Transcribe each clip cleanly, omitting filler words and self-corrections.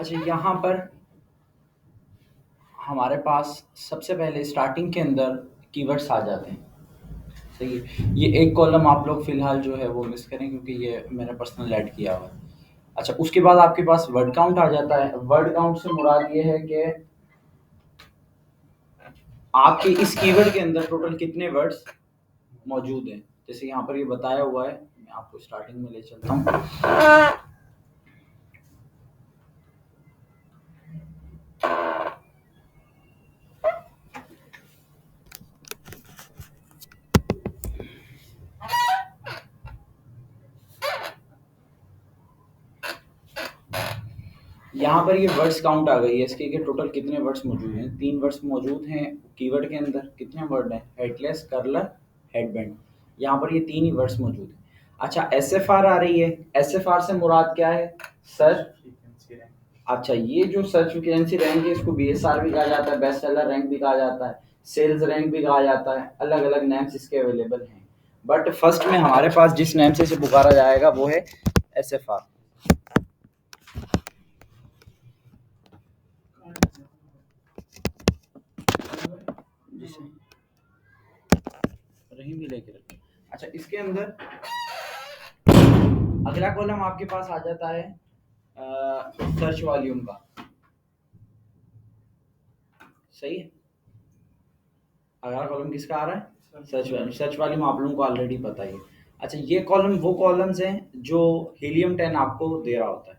अच्छा, यहाँ पर हमारे पास सबसे पहले स्टार्टिंग के अंदर कीवर्ड्स आ जाते हैं। सही है। ये एक कॉलम आप लोग फिलहाल जो है वो मिस करें क्योंकि ये मैंने पर्सनल ऐड किया हुआ है। अच्छा, उसके बाद आपके पास वर्ड काउंट आ जाता है। वर्ड काउंट से मुराद ये है कि आपके इस कीवर्ड के अंदर टोटल कितने वर्ड्स मौजूद हैं। जैसे यहाँ पर ये बताया हुआ है, मैं आपको स्टार्टिंग में ले चलता हूँ। यहाँ पर ये वर्ड्स काउंट आ गई है इसके कि टोटल कितने वर्ड्स मौजूद हैं। 3 वर्ड्स मौजूद हैं कीवर्ड के अंदर। कितने वर्ड हैं? Headless, curler, headband. यहाँ पर ये 3 ही वर्ड्स मौजूद हैं। अच्छा, एसएफआर आ रही है। एसएफआर से मुराद क्या है? सर्च। अच्छा, ये जो सर्च फ्रीक्वेंसी रैंक है इसको बीएसआर भी कहा जाता है, बेस्ट सेलर रैंक भी कहा जाता है, सेल्स रैंक भी कहा जाता है। अलग अलग नेम्स इसके अवेलेबल हैं, बट फर्स्ट में हमारे पास जिस नेम से इसे पुकारा जाएगा वो है एसएफआर। रहीम भी लेके रखें। अच्छा, इसके अंदर अगला कॉलम आपके पास आ जाता है सर्च वॉल्यूम का। सही है। अगला कॉलम किसका आ रहा है? Search volume. सर्च वॉल्यूम आप लोगों को ऑलरेडी पता ही है। अच्छा, ये कॉलम वो कॉलम्स हैं जो हीलियम 10 आपको दे रहा होता है।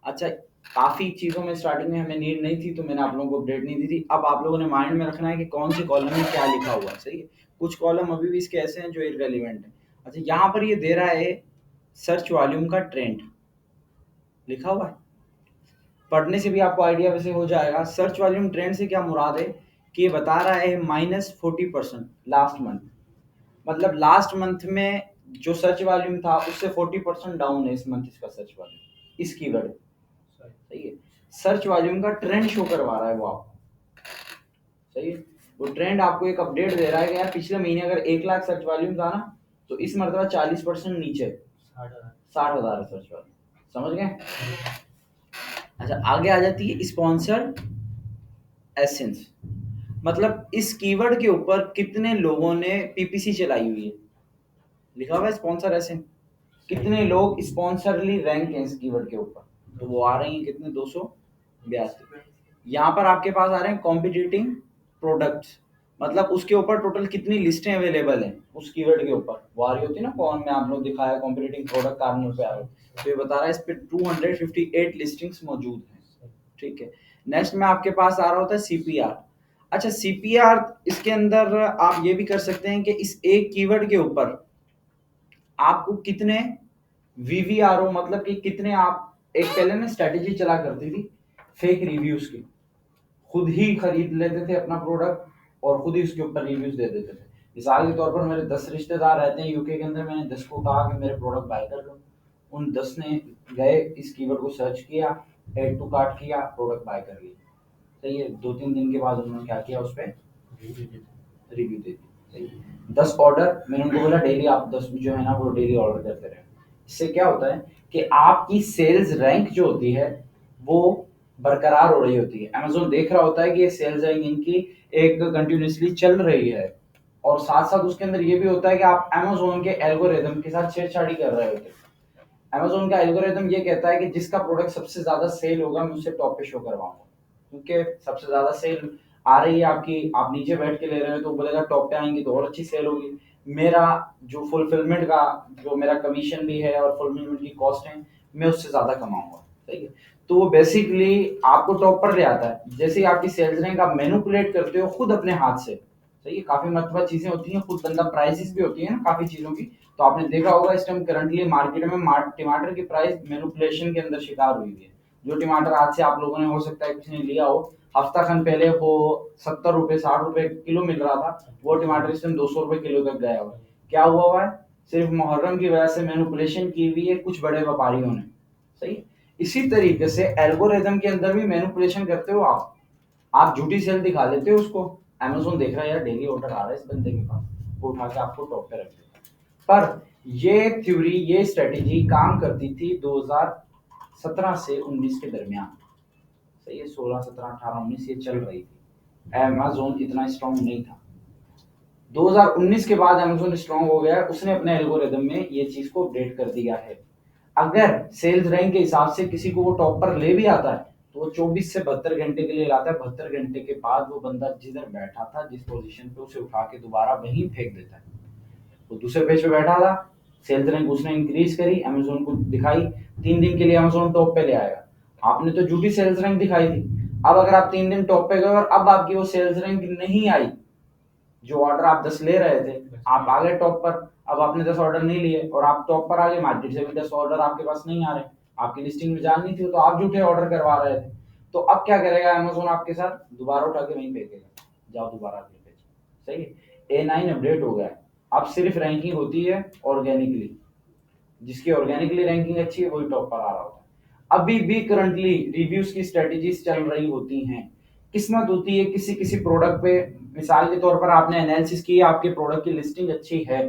अच्छा, काफ़ी चीज़ों में स्टार्टिंग में हमें नीड नहीं थी तो मैंने आप लोगों को अपडेट नहीं दी थी। अब आप लोगों ने माइंड में रखना है कि कौन सी कॉलम में क्या लिखा हुआ है। सही है। कुछ कॉलम अभी भी इसके ऐसे हैं जो इररेलेवेंट हैं। अच्छा, यहाँ पर ये दे रहा है सर्च वॉल्यूम का ट्रेंड लिखा हुआ है। पढ़ने से भी आपको आइडिया वैसे हो जाएगा। सर्च वॉल्यूम ट्रेंड से क्या मुराद है कि ये बता रहा है -40% लास्ट मंथ। मतलब लास्ट मंथ में जो सर्च वॉल्यूम था उससे 40% डाउन है इस मंथ इसका सर्च वॉल्यूम, इस कीवर्ड। सही है। सर्च वॉल्यूम का ट्रेंड शो करवा रहा है वो आपको। सही है। वो ट्रेंड आपको एक अपडेट दे रहा है कि यार पिछले महीने अगर 1 लाख सर्च वॉल्यूम था ना तो इस मरतबा 40% नीचे 60,000 है सर्च वॉल्यूम। समझ गए? अच्छा, आगे आ जाती है स्पॉन्सर्ड एसेंस। मतलब इस कीवर्ड के ऊपर कितने लोगों ने पीपीसी चलाई हुई है, लिखा हुआ है स्पॉन्सर एसेंस। कितने लोग स्पॉन्सरली रैंक हैं इस कीवर्ड के ऊपर, तो वो आ रही हैं कितने? 282। यहाँ पर आपके पास आ रहे हैं कॉम्पिटिटिंग प्रोडक्ट्स। मतलब उसके ऊपर टोटल कितनी लिस्टें अवेलेबल हैं उस कीवर्ड के ऊपर, वो आ रही होती है ना कौन में आप लोग दिखाया कॉम्पिटिटिंग प्रोडक्ट कार्नर पे आ रहे, तो ये बता रहा है इस पे 258 लिस्टिंग्स मौजूद हैं। ठीक है। नेक्स्ट में आपके पास आ रहा होता है सीपीआर। अच्छा, सीपीआर इसके अंदर आप ये भी कर सकते हैं कि इस एक कीवर्ड के ऊपर आपको कितने वीवीआरओ, मतलब कि कितने आप, एक पहले ना स्ट्रेटेजी चला करती थी फेक रिव्यूज की। खुद ही खरीद लेते थे अपना प्रोडक्ट और खुद ही उसके ऊपर रिव्यूज दे देते थे। मिसाल के तौर पर मेरे 10 रिश्तेदार रहते हैं यूके के अंदर, मैंने 10 को कहा कि मेरे प्रोडक्ट बाय कर लो। उन 10 ने गए इस कीवर्ड को सर्च किया, एड टू कार्ट किया, प्रोडक्ट बाय कर लिया। सही है। 2-3 दिन के बाद उन्होंने क्या किया, उस पर रिव्यू दे दी। 10 ऑर्डर मैंने उनको बोला डेली आप 10 जो है ना वो डेली ऑर्डर करते रहे। इससे क्या होता है कि आपकी सेल्स रैंक जो होती है वो बरकरार हो रही होती है। अमेज़न देख रहा होता है कि ये सेल्स रैंक इनकी एक कंटिन्यूअसली चल रही है, और साथ साथ उसके अंदर ये भी होता है कि आप अमेज़न के एल्गोरिदम के साथ छेड़छाड़ी कर रहे होते हैं। अमेज़न का एल्गोरिदम ये कहता है कि जिसका प्रोडक्ट सबसे ज्यादा सेल होगा मैं उसे टॉप पे शो करवाऊंगा, क्योंकि सबसे ज्यादा सेल आ रही है आपकी, आप नीचे बैठ के ले रहे हो तो बोलेगा टॉप पे आएंगे तो और अच्छी सेल होगी। मेरा जो फुलफिलमेंट का जो मेरा कमीशन भी है और फुलफिलमेंट की कॉस्ट है मैं उससे ज्यादा कमाऊंगा। ठीक है। तो वो बेसिकली आपको टॉप पर ले आता है। जैसे ही आपकी सेल्स रैंक आप मैनिपुलेट करते हो खुद अपने हाथ से। सही है। काफी मतलब चीजें होती हैं, खुद बंदा प्राइसेस भी होती है ना काफी चीजों की। तो आपने देखा होगा इस टाइम करंटली मार्केट में टमाटर की प्राइस मैनिपुलेशन के अंदर शिकार हुई है। जो टमाटर आज से आप लोगों ने हो सकता है किसी ने लिया हो, हफ्ता खंड पहले वो 70 रुपए 60 रुपए किलो मिल रहा था, वो टमाटर इस टाइम 200 रुपए किलो तक गया हुआ है। क्या हुआ है? सिर्फ मुहर्रम की वजह से मैनिपुलेशन की हुई है कुछ बड़े व्यापारियों ने। सही। इसी तरीके से एल्गोरिदम के अंदर भी मैनिपुलेशन करते हो आप झूठी सेल दिखा देते हो उसको। अमेज़न देख रहा है यार डेली ऑर्डर आ रहा है इस बंदे के पास, वो उठा के आपको टॉप पे रख देगा। पर ये थ्योरी, ये स्ट्रेटेजी काम करती थी 2017 से 19 के दरमियान। सही है, 16 17 18 19 ये चल रही थी। अमेज़न इतना स्ट्रांग नहीं था। 2019 के बाद अमेज़न स्ट्रांग हो गया है, उसने अपने एल्गोरिदम में ये चीज को अपडेट कर दिया है। अगर सेल्स रैंक के हिसाब से किसी को वो टॉप पर ले भी आता है तो वो 24 से 72 घंटे के लिए लाता है। 72 घंटे के बाद वो बंदा जिधर बैठा था, जिस पोजीशन पे, उसे उठा के दोबारा वहीं फेंक देता है। वो दूसरे पेज पे बैठा था, सेल्स रैंक उसने इंक्रीज करी, अमेज़न को दिखाई, 3 दिन के लिए अमेज़न टॉप पे ले आएगा। आपने तो झूठी सेल्स रैंक दिखाई थी। अब अगर आप 3 दिन टॉप पे गए और अब आपकी वो सेल्स रैंक नहीं आई, जो ऑर्डर आप 10 ले रहे थे, आप आ गए टॉप पर, अब आपने 10 ऑर्डर नहीं लिए और आप टॉप पर आ गए, मार्केट से भी 10 ऑर्डर आपके पास नहीं आ रहे, आपकी लिस्टिंग में जान नहीं थी, तो आप झूठे ऑर्डर करवा रहे थे। तो अब क्या करेगा अमेज़न आपके साथ, दोबारा उठा के वहीं फेंकेगा, जाओ दोबारा अगले पेज। सही है, A9 अपडेट हो गया है। अब सिर्फ रैंकिंग होती है ऑर्गेनिकली, जिसकी ऑर्गेनिकली रैंकिंग अच्छी है वही टॉप पर आ रहा होता है। अभी भी करंटली रिव्यूज की स्ट्रेटेजीज चल रही होती हैं, किस्मत होती है किसी किसी प्रोडक्ट पे। मिसाल के तौर पर आपने एनालिसिस की, आपके प्रोडक्ट की लिस्टिंग अच्छी है,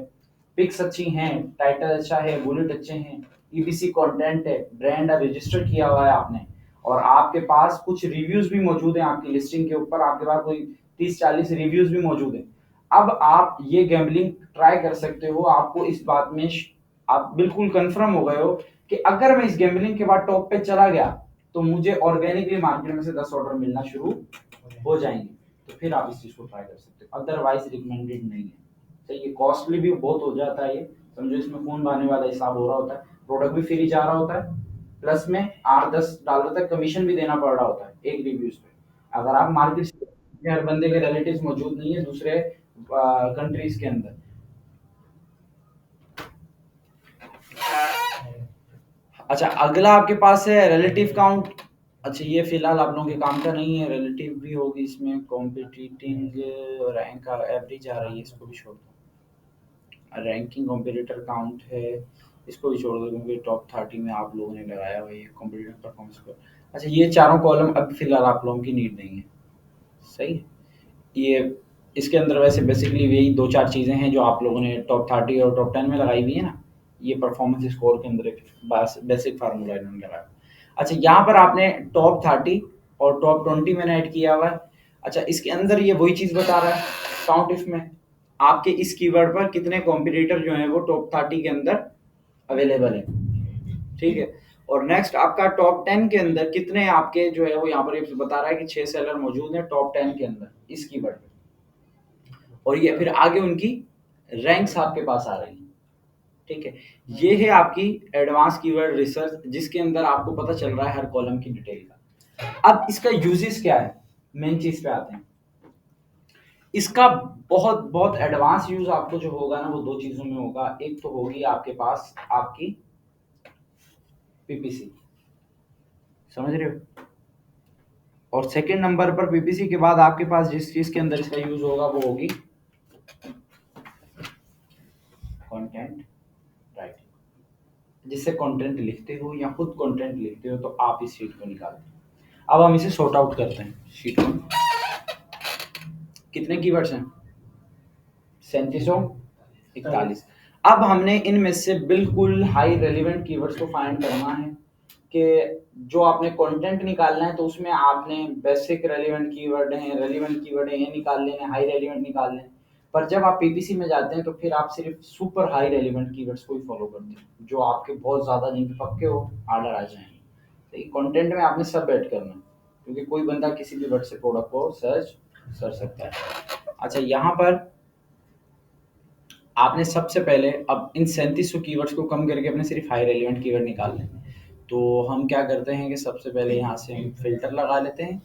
पिक्स अच्छी हैं, टाइटल अच्छा है, बुलेट अच्छे हैं, ईबीसी कंटेंट है, ब्रांड रजिस्टर किया हुआ है आपने, और आपके पास कुछ रिव्यूज भी मौजूद हैं आपकी लिस्टिंग के ऊपर, आपके पास कोई 30-40 रिव्यूज भी मौजूद हैं। अब आप ये गैम्बलिंग ट्राई कर सकते हो। आपको इस बात में आप बिल्कुल कंफर्म हो गए हो कि अगर मैं इस गैम्बलिंग के बाद टॉप पे चला गया तो मुझे ऑर्गेनिकली मार्केट में से 10 ऑर्डर मिलना शुरू हो जाएंगे, तो फिर आप इस चीज को ट्राई कर सकते हो। अदरवाइज रिकमेंडेड नहीं है। तो ये कॉस्टली भी बहुत हो जाता है, ये समझो इसमें खून बहाने वाला हिसाब हो रहा होता है, प्रोडक्ट भी फ्री जा रहा होता है, प्लस में $8-10 तक कमीशन भी देना पड़ रहा होता है एक रिव्यूज पे। अगर आप मार्केट से हर बंदे के रिलेटिव्स मौजूद नहीं है दूसरे कंट्रीज के अंदर। अच्छा, अगला आपके पास है रिलेटिव काउंट। अच्छा, ये फिलहाल आप लोगों के काम का नहीं है, रिलेटिव भी होगी इसमें, कॉम्पिटिटिंग रैंक एवरेज आ रही है, इसको भी छोड़ दो। रैंकिंग कॉम्पिटिटर काउंट है, इसको भी छोड़ दो क्योंकि टॉप 30 में आप लोगों ने लगाया हुआ है कॉम्पिटिटर परफॉर्मेंस को। अच्छा, ये चारों कॉलम अब फिलहाल आप लोगों की नीड नहीं है। सही है, ये इसके अंदर वैसे बेसिकली यही 2-4 चीज़ें हैं जो आप लोगों ने टॉप 30 और टॉप 10 में लगाई हुई है ना, ये परफॉर्मेंस स्कोर के अंदर एक बेसिक फार्मूला इन्होंने लगाया। अच्छा, यहाँ पर आपने टॉप 30 और टॉप 20 मैंने ऐड किया हुआ है। अच्छा, इसके अंदर ये वही चीज़ बता रहा है काउंट इफ में, आपके इस कीवर्ड पर कितने कॉम्पिटिटर जो हैं वो टॉप 30 के अंदर अवेलेबल है। ठीक है, और नेक्स्ट आपका टॉप 10 के अंदर कितने आपके जो है वो यहाँ पर ये बता रहा है कि 6 सेलर मौजूद हैं टॉप 10 के अंदर इस कीवर्ड पे, और ये फिर आगे उनकी रैंक्स आपके पास आ रही हैं। ठीक है, ये है आपकी एडवांस कीवर्ड रिसर्च, जिसके अंदर आपको पता चल रहा है हर कॉलम की डिटेल का। अब इसका यूजेस क्या है, मेन चीज पे आते हैं। इसका बहुत बहुत एडवांस यूज आपको जो होगा ना वो दो चीजों में होगा। एक तो होगी आपके पास आपकी पीपीसी, समझ रहे हो, और सेकंड नंबर पर पीपीसी के बाद आपके पास जिस चीज के अंदर इसका यूज होगा वो होगी कंटेंट राइटिंग। जिससे कंटेंट लिखते हो या खुद कंटेंट लिखते हो तो आप इस शीट को निकालते हो। अब हम इसे सॉर्ट आउट करते हैं शीट को। कितने कीवर्ड्स हैं, 3741। अब हमने इनमें से बिल्कुल हाई रेलिवेंट कीवर्ड्स को फाइंड करना है कि जो आपने कंटेंट निकालना है तो उसमें आपने बेसिक रेलिवेंट कीवर्ड हैं, रेलिवेंट कीवर्ड है ये निकाल लेने, हाई रेलिवेंट निकाल लेने। पर जब आप पीपीसी में जाते हैं तो फिर आप सिर्फ सुपर हाई रेलिवेंट कीवर्ड्स को ही फॉलो करते हैं, जो आपके बहुत ज़्यादा जिन पे पक्के हो ऑर्डर आ जाएंगे। तो कंटेंट में आपने सब ऐड करना है, क्योंकि कोई बंदा किसी भी वर्ड से प्रोडक्ट को सर्च कर सकता है। अच्छा, यहाँ पर आपने सबसे पहले अब इन 3700 कीवर्ड्स को कम करके अपने सिर्फ हाई रेलिवेंट कीवर्ड निकाल लें। तो हम क्या करते हैं कि सबसे पहले यहाँ से हम फ़िल्टर लगा लेते हैं।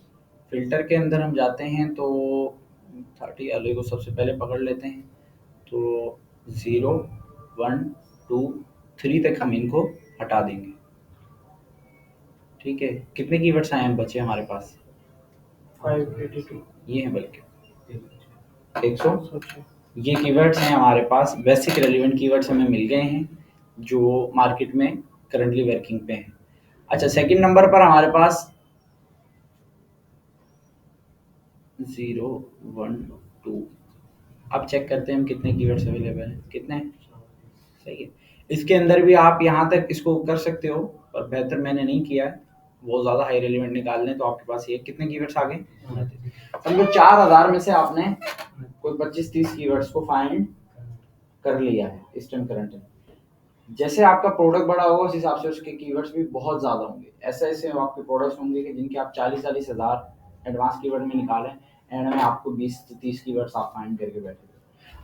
फ़िल्टर के अंदर हम जाते हैं तो 30 वाले को सबसे पहले पकड़ लेते हैं, तो 0 1 2 3 तक हम इनको हटा देंगे। ठीक है, कितने कीवर्ड्स आए हैं बच्चे हमारे पास, 582 ये हैं बल्कि 100। ये कीवर्ड्स हैं हमारे पास, बेसिक रेलिवेंट कीवर्ड्स हमें मिल गए हैं जो मार्केट में करंटली वर्किंग पे हैं। अच्छा, सेकंड नंबर पर हमारे पास 0 1 2, अब चेक करते हैं हम कितने कीवर्ड्स अवेलेबल हैं, कितने हैं। सही है, इसके अंदर भी आप यहाँ तक इसको कर सकते हो, पर बेहतर मैंने नहीं किया है, वो ज़्यादा हाई रेलिवेंट निकाल लें तो आपके पास ये कितने कीवर्ड्स आ गए? समझो 4000 में से आपने कोई 25-30 कीवर्ड्स को फाइंड कर लिया है इस टाइम करंट में। जैसे आपका प्रोडक्ट बड़ा होगा उस हिसाब से उसके कीवर्ड्स भी बहुत ज़्यादा होंगे। ऐसे ऐसे आपके प्रोडक्ट्स होंगे कि जिनके आप 40-40 हज़ार एडवांस कीवर्ड में निकालें, एंड में आपको 20 से 30 कीवर्ड्स आप फाइंड करके बैठे।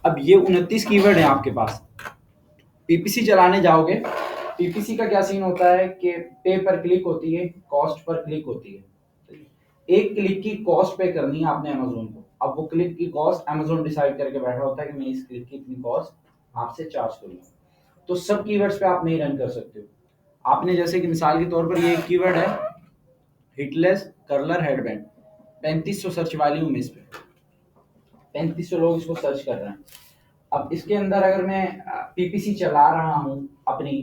अब ये 29 कीवर्ड है आपके पास, पीपीसी चलाने जाओगे, पीपीसी का क्या सीन होता है कि पे पर क्लिक होती है, कॉस्ट पर क्लिक होती है। एक क्लिक की कॉस्ट पे करनी है आपने अमेजोन को। अब वो क्लिक की कॉस्ट अमेजोन डिसाइड करके बैठा होता है कि मैं इस क्लिक की इतनी कॉस्ट आपसे चार्ज करूंगा। तो सब कीवर्ड्स पे आप नहीं रन कर सकते हो। आपने जैसे कि मिसाल के तौर पर ये एक कीवर्ड है हिटलेस कर्लर हेडबैंड, 3500 सर्च वैल्यूम है इस पे, 3500 लोग इसको सर्च कर रहे हैं। अब इसके अंदर अगर मैं पीपीसी चला रहा हूँ अपनी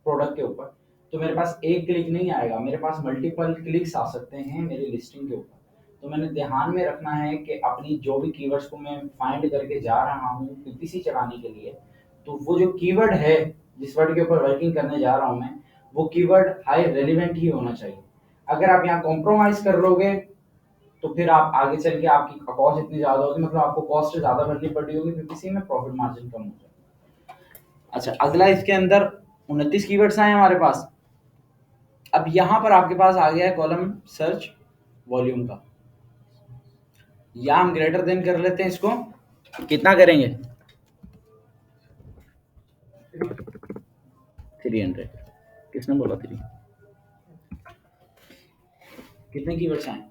प्रोडक्ट के ऊपर, तो मेरे पास एक क्लिक नहीं आएगा, मेरे पास मल्टीपल क्लिक्स आ सकते हैं मेरी लिस्टिंग के ऊपर। तो मैंने ध्यान में रखना है कि अपनी जो भी कीवर्ड्स को मैं फाइंड करके जा रहा हूँ पीपीसी चलाने के लिए, तो वो जो कीवर्ड है जिस वर्ड के ऊपर वर्किंग करने जा रहा हूँ मैं, वो कीवर्ड हाई रेलिवेंट ही होना चाहिए। अगर आप यहाँ कॉम्प्रोमाइज कर लोगे तो फिर आप आगे चल के आपकी कॉस्ट इतनी ज्यादा होगी, मतलब आपको कॉस्ट ज्यादा भरनी पड़ रही होगी, पीपीसी में प्रॉफिट मार्जिन कम हो जाएगा। अच्छा, अगला इसके अंदर 29 कीवर्ड्स आए हमारे पास। अब यहाँ पर आपके पास आ गया है कॉलम सर्च वॉल्यूम का, या हम ग्रेटर देन कर लेते हैं इसको, कितना करेंगे? 300। किसने बोला 3? कितने कीवर्ड्स आए?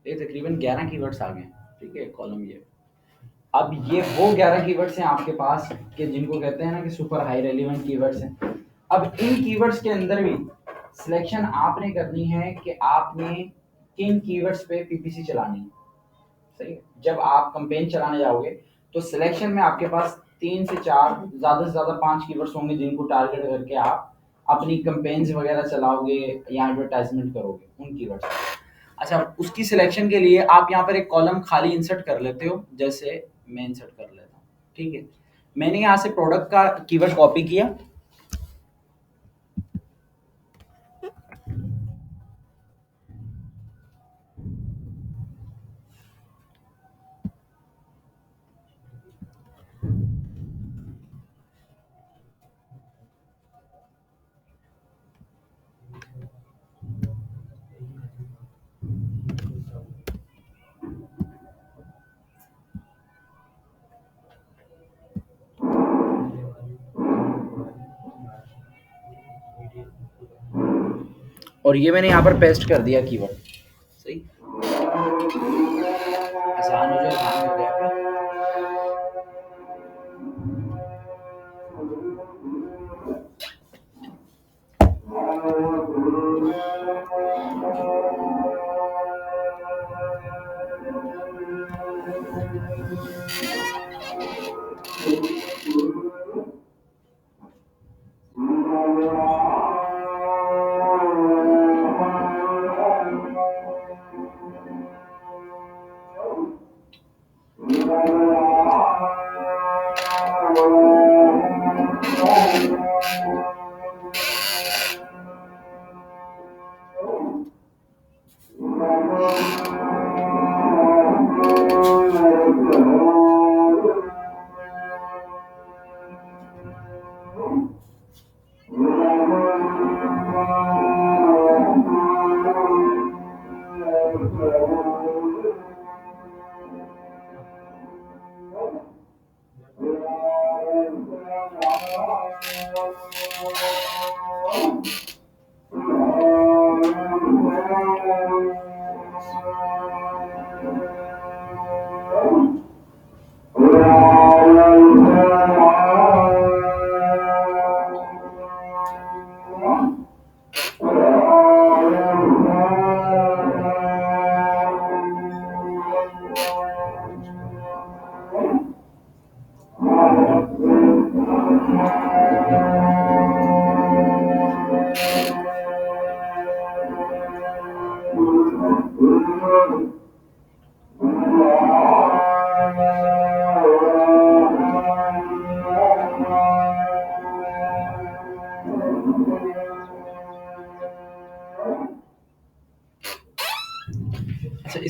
ये तकरीबन 11 कीवर्ड्स आ गए। ठीक है, कॉलम ये। अब ये वो 11 कीवर्ड्स हैं आपके पास कि जिनको कहते हैं ना कि सुपर हाई रेलिवेंट कीवर्ड्स हैं। अब इन कीवर्ड्स के अंदर भी सिलेक्शन आपने करनी है कि आपने किन कीवर्ड्स पे पीपीसी चलानी है। सही है? जब आप कंपेन चलाने जाओगे तो सिलेक्शन में आपके पास 3 से 4, ज़्यादा से ज़्यादा 5 कीवर्ड्स होंगे जिनको टारगेट करके आप अपनी कंपेन्स वगैरह चलाओगे या एडवर्टाइजमेंट करोगे उन कीवर्ड्स पे। अच्छा, उसकी सिलेक्शन के लिए आप यहाँ पर एक कॉलम खाली इंसर्ट कर लेते हो, जैसे मैं इंसर्ट कर लेता हूँ। ठीक है, मैंने यहाँ से प्रोडक्ट का कीवर्ड कॉपी किया, और ये मैंने यहाँ पर पेस्ट कर दिया कीवर्ड। सही, आसान हो जाए, आसान हो गया पे।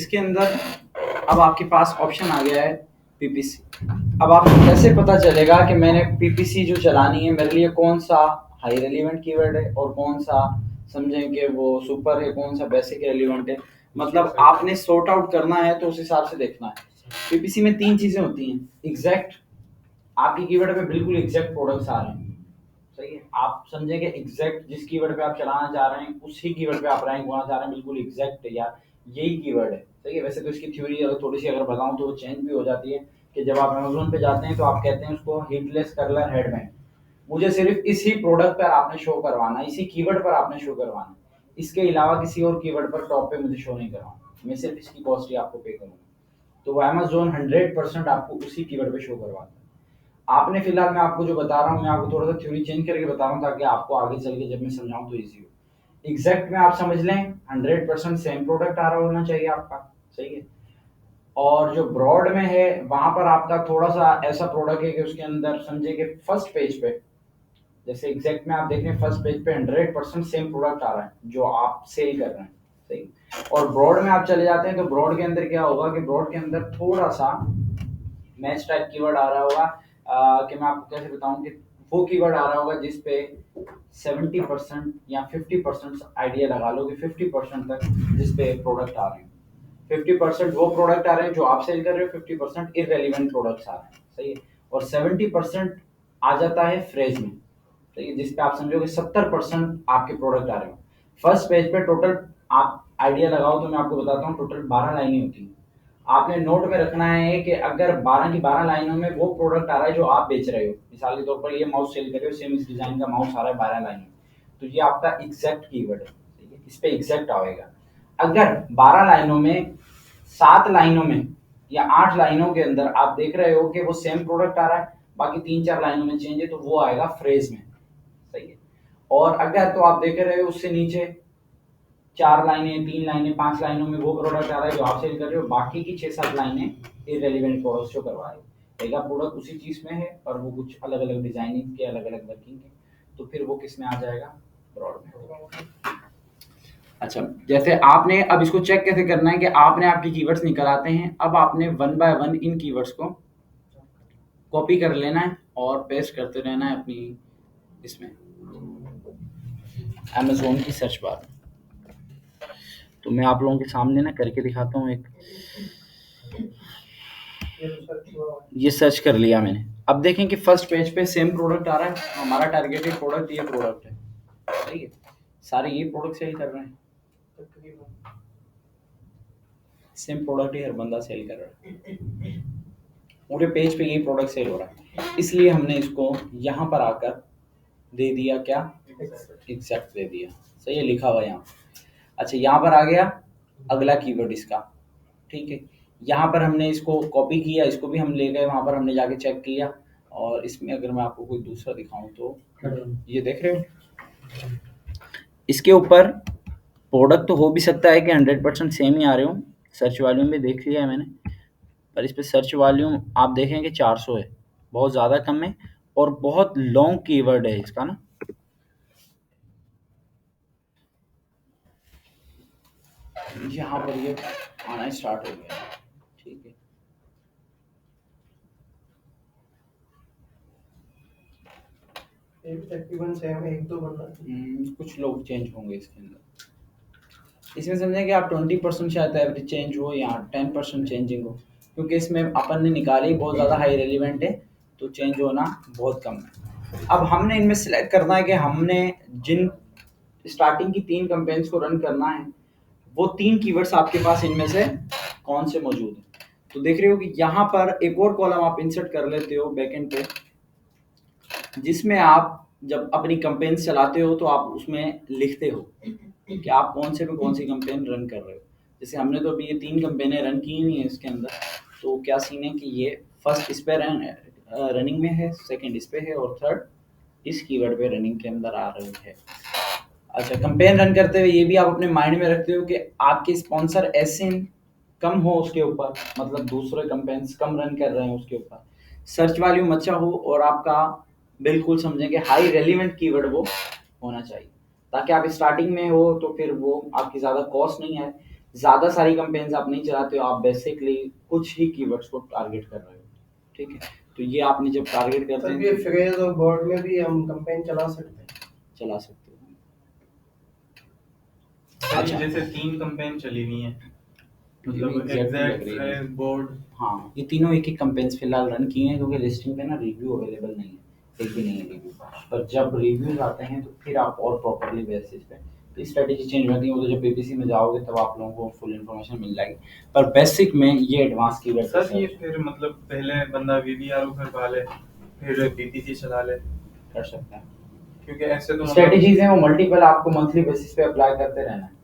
इसके अंदर अब आपके पास ऑप्शन आ गया है पीपीसी। अब आपको कैसे पता चलेगा कि मैंने पीपीसी जो चलानी है मेरे लिए कौन सा हाई रेलिवेंट कीवर्ड है और कौन सा समझें कि वो सुपर है, कौन सा बेसिक रेलिवेंट है। मतलब आपने सॉर्ट आउट करना है तो उस हिसाब से देखना है। पीपीसी में 3 चीजें होती हैं। एग्जैक्ट, आपकी कीवर्ड पे बिल्कुल एग्जैक्ट प्रोडक्ट्स आ रहे हैं, सही है। आप समझें कि एग्जैक्ट जिस कीवर्ड पे आप चलाना चाह रहे हैं उसी कीवर्ड पे आप रैंक होना चाह रहे हैं, बिल्कुल एग्जैक्ट है यार, यही कीवर्ड है, सही है। वैसे तो इसकी थ्योरी अगर थोड़ी सी अगर बताऊं तो वो चेंज भी हो जाती है कि जब आप अमेजोन पे जाते हैं तो आप कहते हैं उसको हिटलेस कर्लर हेडबैंड, मुझे सिर्फ इसी प्रोडक्ट पर आपने शो करवाना है, इसी कीवर्ड पर आपने शो करवाना है, इसके अलावा किसी और कीवर्ड पर टॉप पे मुझे शो नहीं करवाना, मैं सिर्फ इसकी कॉस्ट ही आपको पे करूंगा। तो वो अमेजोन 100% आपको उसी कीवर्ड पे शो करवाता है। आपने फिलहाल मैं आपको जो बता रहा हूँ मैं आपको थोड़ा सा थ्योरी चेंज करके बता रहा हूँ ताकि आपको आगे चल के जब मैं समझाऊं तो इजी हो। एग्जैक्ट में आप समझ लें 100% सेम प्रोडक्ट आ रहा होना चाहिए आपका, सही है। और जो ब्रॉड में है वहां पर आपका थोड़ा सा ऐसा प्रोडक्ट है कि उसके अंदर समझे कि फर्स्ट पेज पे, जैसे एग्जैक्ट में आप देखें फर्स्ट पेज पे 100% सेम प्रोडक्ट आ रहा है जो आप सेल कर रहे हैं, सही। और ब्रॉड में आप चले जाते हैं तो ब्रॉड के अंदर क्या होगा कि ब्रॉड के अंदर थोड़ा सा मैच टाइप कीवर्ड आ रहा होगा, कि मैं आपको कैसे बताऊं कि वो कीवर्ड आ रहा होगा जिस पे 70% या 50% आइडिया लगा लो कि 50% तक जिस पे प्रोडक्ट आ रहे हैं, 50% वो प्रोडक्ट आ रहे हैं जो आप सेल कर रहे हो, 50% इररेलेवेंट प्रोडक्ट्स आ रहे हैं, सही है। और 70% आ जाता है फ्रेज में, सही है, जिस पे आप समझो कि 70% आपके प्रोडक्ट आ रहे हो। फर्स्ट पेज पे टोटल आप आइडिया लगाओ तो मैं आपको बताता हूँ टोटल 12 लाइनें होती हैं। आपने नोट में रखना है कि अगर 12 की 12 लाइनों में वो प्रोडक्ट आ रहा है जो आप बेच रहे हो, मिसाल के तौर पर ये माउस सेल कर रहे हो, सेम इस डिजाइन का माउस आ रहा है 12 लाइन में, तो ये आपका एग्जैक्ट कीवर्ड है, ठीक है, इस पे एग्जैक्ट आएगा। अगर 12 लाइनों में 7 लाइनों में या 8 लाइनों के अंदर आप देख रहे हो कि वो सेम प्रोडक्ट आ रहा है, बाकी 3-4 लाइनों में चेंज है, तो वो आएगा फ्रेज में, सही है। और अगर तो आप देख रहे हो उससे नीचे 4 लाइनें, 3 लाइनें, 5 लाइनों में वो प्रोडक्ट आ रहा है जो आप सेल कर रहे हो, बाकी की 6-7 लाइनें इररेलेवेंट प्रोडक्ट शो करवा रहे हो। प्रोडक्ट उसी चीज में है और वो कुछ अलग अलग डिजाइनिंग के, अलग अलग वर्किंग के, तो फिर वो किस में आ जाएगा, ब्रॉड में। अच्छा, जैसे आपने अब इसको चेक कैसे करना है कि आपने आपकी कीवर्ड्स निकल आते हैं, अब आपने one by one in keywords को कॉपी कर लेना है और पेस्ट करते रहना है अपनी इसमें अमेजोन की सर्च बार में। तो मैं आप लोगों के सामने ना करके दिखाता हूँ एक, ये सर्च कर लिया मैंने। अब देखें कि फर्स्ट पेज पे सेम प्रोडक्ट आ रहा है, हमारा टारगेटेड प्रोडक्ट ये प्रोडक्ट है, सही है, सारे ये प्रोडक्ट सेल कर रहे हैं, सेम प्रोडक्ट ही हर बंदा सेल कर रहा है, पूरे पेज पे ये प्रोडक्ट सेल हो रहा है, इसलिए हमने इसको यहाँ पर आकर दे दिया क्या, एग्जैक्ट दे दिया, सही है, लिखा हुआ यहाँ। अच्छा, यहाँ पर आ गया अगला कीवर्ड इसका, ठीक है। यहाँ पर हमने इसको कॉपी किया, इसको भी हम ले गए वहाँ पर, हमने जाके चेक किया। और इसमें अगर मैं आपको कोई दूसरा दिखाऊं तो ये देख रहे हो, इसके ऊपर प्रोडक्ट तो हो भी सकता है कि 100% सेम ही आ रहे हो, सर्च वॉल्यूम भी देख लिया है मैंने, पर इस पे सर्च वॉल्यूम आप देखें कि 400 है, बहुत ज़्यादा कम है और बहुत लॉन्ग कीवर्ड है इसका ना। यहाँ पर ये आना स्टार्ट हो गया, ठीक है। तकरीबन सेम है, 1-2 बंदा कुछ लोग चेंज होंगे इसके अंदर। इसमें समझें कि आप 20% शायद एवरेज चेंज हो या 10% चेंजिंग हो, क्योंकि इसमें अपन ने निकाली बहुत ज़्यादा हाई रेलिवेंट है, तो चेंज होना बहुत कम है। अब हमने इनमें सेलेक्ट करना है कि हमने जिन स्टार्टिंग की 3 कैंपेन्स को रन करना है, वो 3 कीवर्ड्स आपके पास इनमें से कौन से मौजूद हैं। तो देख रहे हो कि यहाँ पर एक और कॉलम आप इंसर्ट कर लेते हो बैकएंड पे, जिसमें आप जब अपनी कैंपेन चलाते हो तो आप उसमें लिखते हो कि आप कौन से पे कौन सी कैंपेन रन कर रहे हो। जैसे हमने तो अभी ये 3 कैंपेनें रन की हुई हैं इसके अंदर, तो क्या सीन है कि ये फर्स्ट इस पे रनिंग में है, सेकंड इस पे है और थर्ड इस कीवर्ड पे रनिंग के अंदर आ रही है। अच्छा, कैंपेन रन करते हुए ये भी आप अपने माइंड में रखते हो कि आपके स्पॉन्सर ऐसे कम हो उसके ऊपर, मतलब दूसरे कैंपेन्स कम रन कर रहे हैं उसके ऊपर, सर्च वॉल्यूम अच्छा हो और आपका बिल्कुल समझें कि हाई रेलिवेंट कीवर्ड वो होना चाहिए, ताकि आप स्टार्टिंग में हो तो फिर वो आपकी ज़्यादा कॉस्ट नहीं है। ज़्यादा सारी कैंपेन्स आप नहीं चलाते हो, आप बेसिकली कुछ ही कीवर्ड्स को टारगेट कर रहे हो, ठीक है। तो ये आपने जब टारगेट करते सर हैं ये फ्रेज और बोर्ड में भी हम कैंपेन चला सकते हैं। चला सकते हो। सर ये अच्छा। जैसे 3 कैंपेन चली हुई हैं, मुझे भी मतलब exact लग एग्जैक्ट, रही है। Phrase, board. हाँ, ये तीनों एक ही कैंपेन्स फिलहाल रन किए हैं क्योंकि लिस्टिंग पे ना रिव्यू अवेलेबल नहीं है, एक भी नहीं है रिव्यू। पर जब रिव्यूज आते हैं तो फिर आप और प्रॉपरली बेसिस पे तो स्ट्रेटेजी चेंज होती है, वो तो जब पीपीसी में जाओगे तब आप लोगों को फुल इन्फॉर्मेशन मिल जाएगी। पर बेसिक में ये एडवांस कीवर्ड सर ये फिर मतलब पहले बंदा वीवीआर करवा ले, फिर पीपीसी चला ले, कर सकता है। क्योंकि ऐसे तो मतलब स्ट्रेटेजीज हैं वो मल्टीपल, आपको मंथली बेसिस पे अप्लाई करते रहना है।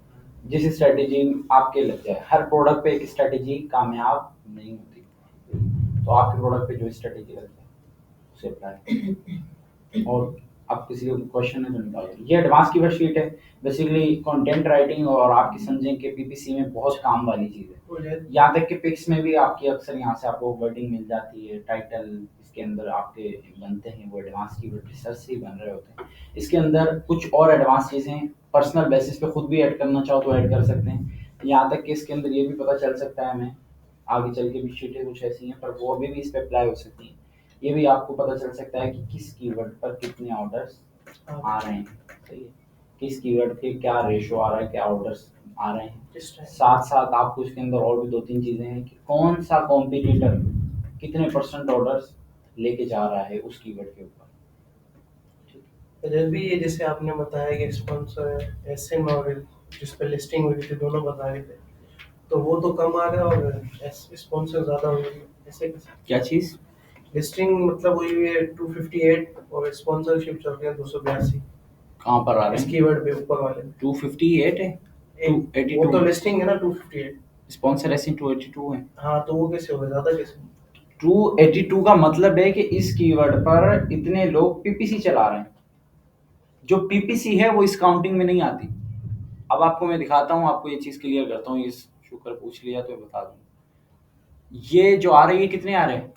जिस स्ट्रेटेजी आपके लग जाए, हर प्रोडक्ट पे एक स्ट्रेटेजी कामयाब नहीं होती, तो आपके प्रोडक्ट पे जो स्ट्रेटेजी लग जाए उसे अप्लाई। और आप किसी को क्वेश्चन है तो निकालो। ये एडवांस कीवर्ड शीट है, बेसिकली कंटेंट राइटिंग और आपकी समझें कि पीपीसी में बहुत काम वाली चीज़ है। यहाँ तक कि पिक्स में भी आपकी अक्सर यहाँ से आपको वर्डिंग मिल जाती है, टाइटल इसके अंदर आपके बनते हैं, वो एडवांस कीवर्ड रिसर्च से ही बन रहे होते हैं। इसके अंदर कुछ और एडवांस चीज़ें पर्सनल बेसिस पे खुद भी ऐड करना चाहो तो ऐड कर सकते हैं। यहाँ तक कि इसके अंदर ये भी पता चल सकता है हमें, आगे चल के भी शीटें कुछ ऐसी हैं पर वो अभी भी इस पर अप्लाई हो सकती हैं। ये भी आपको पता चल सकता है कि किस कीवर्ड पर कितने ऑर्डर्स आ रहे हैं, सही है, किस कीवर्ड के क्या रेशो आ रहा है, क्या ऑर्डर्स आ रहे हैं। साथ साथ आपको इसके अंदर और भी 2-3 चीज़ें हैं कि कौन सा कॉम्पिटिटर कितने % ऑर्डर्स लेके जा रहा है उस कीवर्ड के ऊपर। जब भी ये जैसे आपने बताया कि स्पॉन्सर एसएम और जिस पे लिस्टिंग हुई थी दोनों बता रहे थे, तो वो तो कम आ रहा है और स्पॉन्सर ज़्यादा हो रही है, ऐसे कैसे? क्या चीज़? लिस्टिंग मतलब हुई हुई है 258 और स्पॉन्सरशिप चल रही है 282 कहाँ पर आ रहे इस हैं? कीवर्ड पे ऊपर वाले में। 258 है, वो तो लिस्टिंग है ना 258। स्पॉन्सर ऐसे 282 है। हाँ तो वो कैसे होगा, ज़्यादा कैसे? 282 का मतलब है कि इस कीवर्ड पर इतने लोग पीपीसी चला रहे हैं। जो पीपीसी है वो इस काउंटिंग में नहीं आती। अब आपको मैं दिखाता हूँ, आपको ये चीज़ क्लियर करता हूँ, ये शुक्र पूछ लिया तो बता दूँ। ये जो आ रही है कितने आ रहे हैं?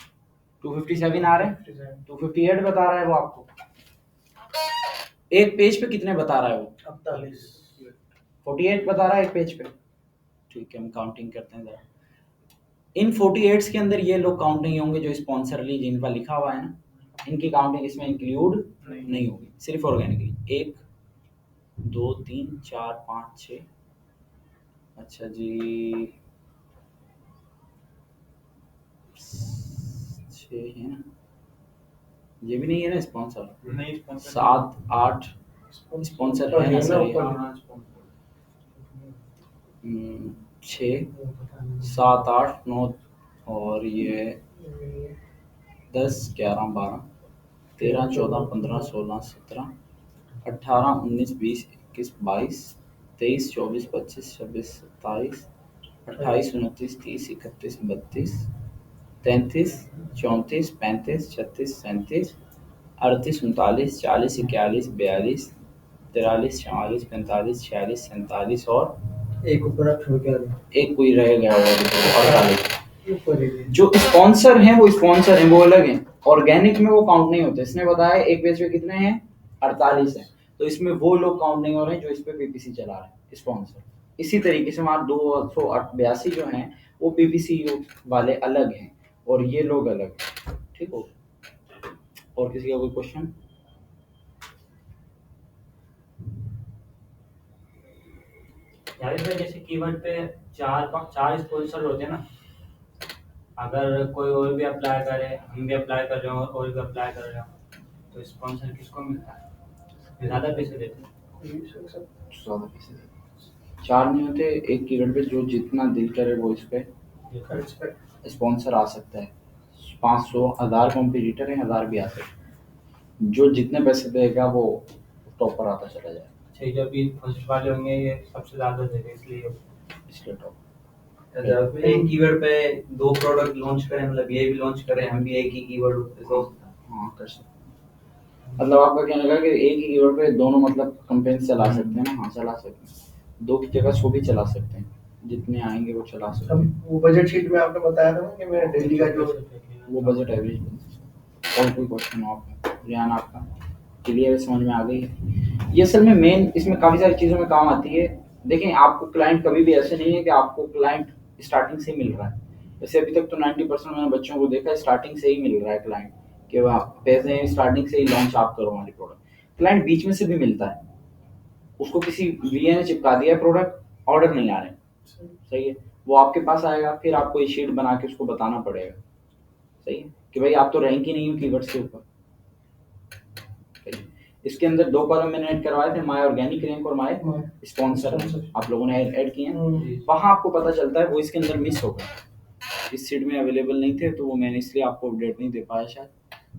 257 आ रहे हैं, 258 बता रहा है वो आपको। एक पेज पे कितने बता रहा है वो? 48 बता रहा है एक पेज पे। ठीक है, हम काउंटिंग करते हैं जरा। इन 48 के अंदर ये लोग काउंट नहीं होंगे जो स्पॉन्सरली जिनका लिखा हुआ है ना, इनकी काउंटिंग इसमें इंक्लूड नहीं होगी, सिर्फ ऑर्गेनिकली। 1 2 3 4 5 6, अच्छा जी 6 है ना, ये भी नहीं है ना स्पॉन्सर। नहीं स्पॉन्सर 7 8 स्पॉन्सर है ना सर ये। 6 7 8 9 और ये 10 11 12 13 14 15 16 17 18 19 20 21 22 23 24 25 26 27 28 29 30 31 32 33 34 35 36 37 38 39 40 41 42 43 44 45 46 47 और एक ऊपर आप छोड़ के आ गए। एक कोई रह गया होगा 48। ऊपर ही जो स्पॉन्सर हैं वो स्पॉन्सर हैं, वो अलग हैं, ऑर्गेनिक में वो काउंट नहीं होते। इसने बताया एक पेज पे कितने हैं, 48 हैं, तो इसमें वो लोग काउंट नहीं हो रहे हैं जो इस पे पीपीसी चला रहे हैं स्पॉन्सर। इसी तरीके से वहाँ 282 जो हैं वो पीपीसी वाले अलग हैं और ये लोग अलग हैं, ठीक हो। और किसी का कोई क्वेश्चन? यार इसमें जैसे कीवर्ड पे चार स्पॉन्सर होते हैं ना, अगर कोई और भी अप्लाई करे, हम भी अप्लाई कर रहे हो और भी अप्लाई कर रहे हो, तो स्पॉन्सर किसको मिलता है? ज़्यादा पैसे देते हैं। ज़्यादा पैसे देते हैं। 4 नहीं होते, एक कीवर्ड पे जो जितना दिल करे वो इस पे स्पॉन्सर आ सकता है। 500 1000 कॉम्पिटिटर है, 1000 भी आ सकते हैं। जो जितने पैसे देगा वो टॉपर आता चला जाएगा। अच्छा, जो भी फर्स्ट वाले होंगे ये सबसे ज़्यादा देंगे, इसलिए टॉप। जब एक कीवर्ड पे 2 प्रोडक्ट लॉन्च करें, मतलब ये भी लॉन्च करें, हम भी एक ही कीवर्ड तो हाँ कर सकते हैं। मतलब आपका कहने लगा कि एक ही कीवर्ड पे दोनों मतलब कैंपेन चला सकते हैं ना? हाँ चला सकते हैं। 2 की जगह 100 भी चला सकते हैं, जितने आएंगे वो चला सकते हैं। अब वो बजट शीट में आपने बताया था ना कि मैं डेली का जो वो बजट एवरेज। और कोई क्वेश्चन हो आपका? रियान आपका क्लियर समझ में आ गई है? ये असल में मेन इसमें काफ़ी सारी चीज़ों में काम आती है। देखें आपको क्लाइंट कभी भी ऐसे नहीं है कि आपको क्लाइंट स्टार्टिंग से ही मिल रहा है। वैसे अभी तक तो 90% मैंने बच्चों को देखा है स्टार्टिंग से ही मिल रहा है क्लाइंट, कि वह पैसे स्टार्टिंग से ही लॉन्च आप करो हमारी प्रोडक्ट। क्लाइंट बीच में से भी मिलता है, उसको किसी वीए ने चिपका दिया है प्रोडक्ट, ऑर्डर नहीं आ रहे, सही है, वो आपके पास आएगा, फिर आपको ये शीट बना के उसको बताना पड़ेगा, सही है, कि भाई आप तो रैंक ही नहीं हो कीवर्ड्स के ऊपर। सही है। इसके अंदर 2 कॉलम मैंने ऐड करवाए थे, माय ऑर्गेनिक रैंक और माय स्पॉन्सर, आप लोगों ने ऐड किए हैं, वहाँ आपको पता चलता है, वो इसके अंदर मिस हो गए, इस शीट में अवेलेबल नहीं थे, तो वो मैंने इसलिए आपको अपडेट नहीं दे पाया शायद।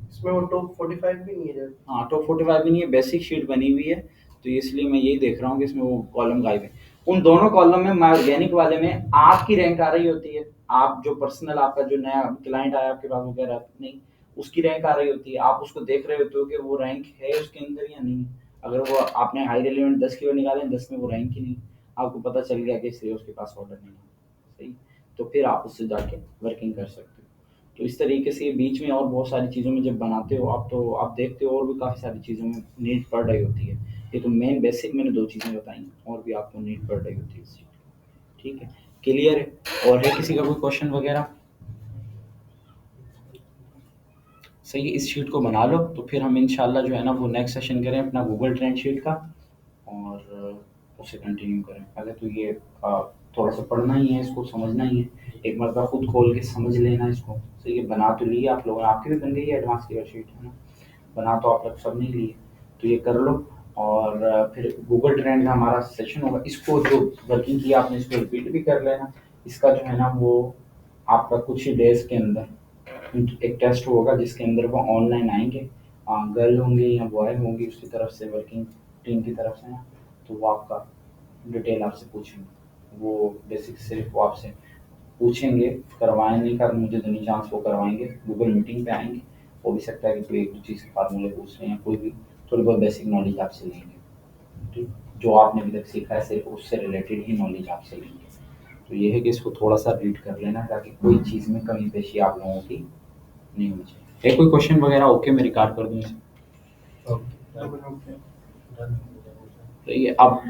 इसमें वो टॉप 45 भी नहीं है। हाँ, टॉप 45 भी नहीं है, बेसिक शीट बनी हुई है, तो इसलिए मैं यही देख रहा हूँ कि इसमें वो कॉलम गायब है। उन दोनों कॉलम में माय ऑर्गेनिक वाले में आपकी रैंक आ रही होती है, आप जो पर्सनल आपका जो नया क्लाइंट आया आपके पास वगैरह नहीं, उसकी रैंक आ रही होती है, आप उसको देख रहे होते हो कि वो रैंक है उसके अंदर या नहीं। अगर वो आपने हाई रेलिवेंट 10 कीवर्ड निकाले, 10 में वो रैंक ही नहीं, आपको पता चल गया कि इसलिए उसके पास ऑर्डर नहीं है, सही, तो फिर आप उससे जाके वर्किंग कर सकते हो। तो इस तरीके से बीच में और बहुत सारी चीज़ों में जब बनाते हो आप, तो आप देखते हो और भी काफ़ी सारी चीज़ों में नीड पड़ रही होती है। ये तो मेन बेसिक मैंने 2 चीज़ें बताई, और भी आपको नीड पड़ रही होती है इस चीज़ की। ठीक है, क्लियर है? और है किसी का कोई क्वेश्चन वगैरह? सही है, इस शीट को बना लो, तो फिर हम इंशाल्लाह जो है ना वो नेक्स्ट सेशन करें अपना गूगल ट्रेंड शीट का, और उसे कंटिन्यू करें। पहले तो ये थोड़ा सा पढ़ना ही है, इसको समझना ही है, एक मरतबा खुद खोल के समझ लेना इसको। सही है, बना तो लिए आप लोगों ने, आपकी भी बन गई है एडवांस कीवर्ड शीट, है ना, बना तो आप लोग सब नहीं लिए, तो ये कर लो। और फिर गूगल ट्रेंड का हमारा सेशन होगा, इसको जो वर्किंग किया आपने इसको रिपीट भी कर लेना। इसका जो है ना वो आपका कुछ ही डेज के अंदर एक टेस्ट होगा, जिसके अंदर वो ऑनलाइन आएंगे, गर्ल होंगे या बॉय होंगे उसकी तरफ से, वर्किंग टीम की तरफ से ना, तो वो आपका डिटेल आपसे पूछेंगे, वो बेसिक सिर्फ वो आपसे पूछेंगे, करवाने का मुझे तो नहीं चांस, वो करवाएंगे, गूगल मीटिंग पे आएंगे, हो भी सकता है कि कोई 1-2 चीज़ के फार्मूले पूछ रहे हैं, कोई भी थोड़ी बहुत बेसिक नॉलेज आपसे लेंगे, ठीक, जो आपने अभी तक सीखा है सिर्फ उससे रिलेटेड ही नॉलेज आपसे लेंगे। तो ये है कि इसको थोड़ा सा रीड कर लेना, ताकि कोई चीज़ में कमी पेशी आप लोगों की नहीं होनी चाहिए। है कोई क्वेश्चन वगैरह? ओके, मैं रिकॉर्ड कर दूँ इसे। ओके। तो ये अब